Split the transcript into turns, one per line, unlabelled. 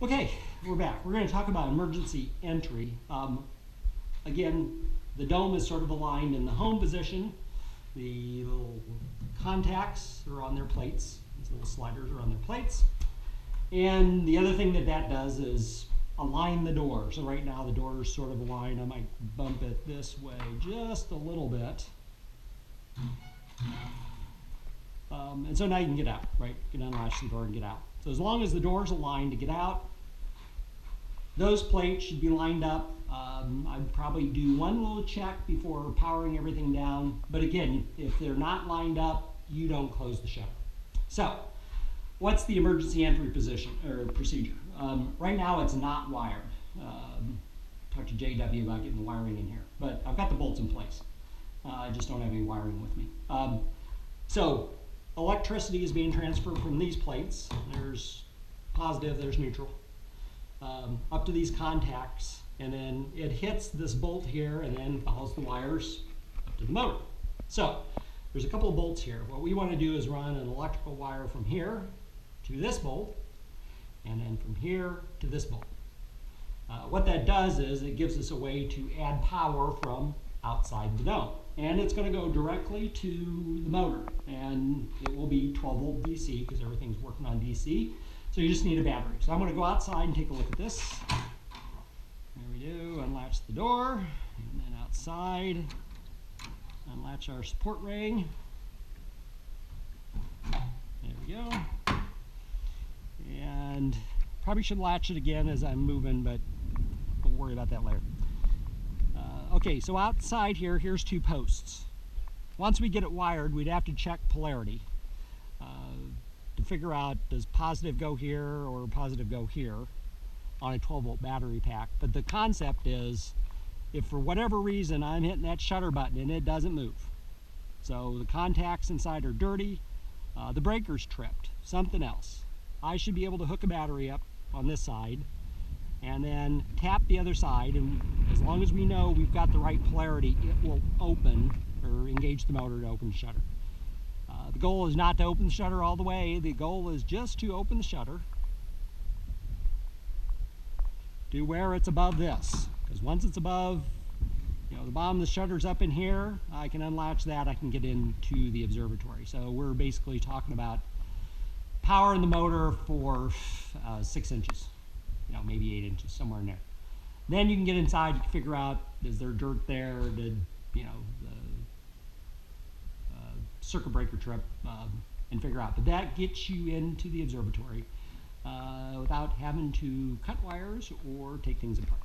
Okay, we're back. We're going to talk about emergency entry. Again, the dome is sort of aligned in the home position. The little contacts are on their plates. These little sliders are on their plates. And the other thing that does is align the door. So right now the door is sort of aligned. I might bump it this way just a little bit. And so now you can get out, right? You can unlatch the door and get out. So as long as the door is aligned to get out, those plates should be lined up. I'd probably do one little check before powering everything down. But again, if they're not lined up, you don't close the shutter. So what's the emergency entry position or procedure? Right now it's not wired. Talk to JW about getting the wiring in here. But I've got the bolts in place. I just don't have any wiring with me. So electricity is being transferred from these plates. There's positive, there's neutral, up to these contacts, and then it hits this bolt here and then follows the wires up to the motor. So there's a couple of bolts here. What we want to do is run an electrical wire from here to this bolt, and then from here to this bolt. What that does is it gives us a way to add power from outside the dome. And it's going to go directly to the motor, and it will be 12 volt DC because everything's working on DC. So you just need a battery. So I'm going to go outside and take a look at this. There we do. Unlatch the door, and then outside, unlatch our support ring. There we go. And probably should latch it again as I'm moving, but we'll worry about that later. Okay, so outside here, here's two posts. Once we get it wired, we'd have to check polarity to figure out, does positive go here or positive go here on a 12 volt battery pack. But the concept is, if for whatever reason I'm hitting that shutter button and it doesn't move, so the contacts inside are dirty, the breaker's tripped, something else, I should be able to hook a battery up on this side and then tap the other side, and as long as we know we've got the right polarity, it will open or engage the motor to open the shutter. The goal is not to open the shutter all the way. The goal is just to open the shutter to where it's above this, because once it's above, the bottom of the shutter's up in here, I can unlatch that, I can get into the observatory. So we're basically talking about powering the motor for 6 inches. Maybe 8 inches, somewhere in there. Then you can get inside, you can figure out, is there dirt there, did, the circuit breaker trip, and figure out. But that gets you into the observatory without having to cut wires or take things apart.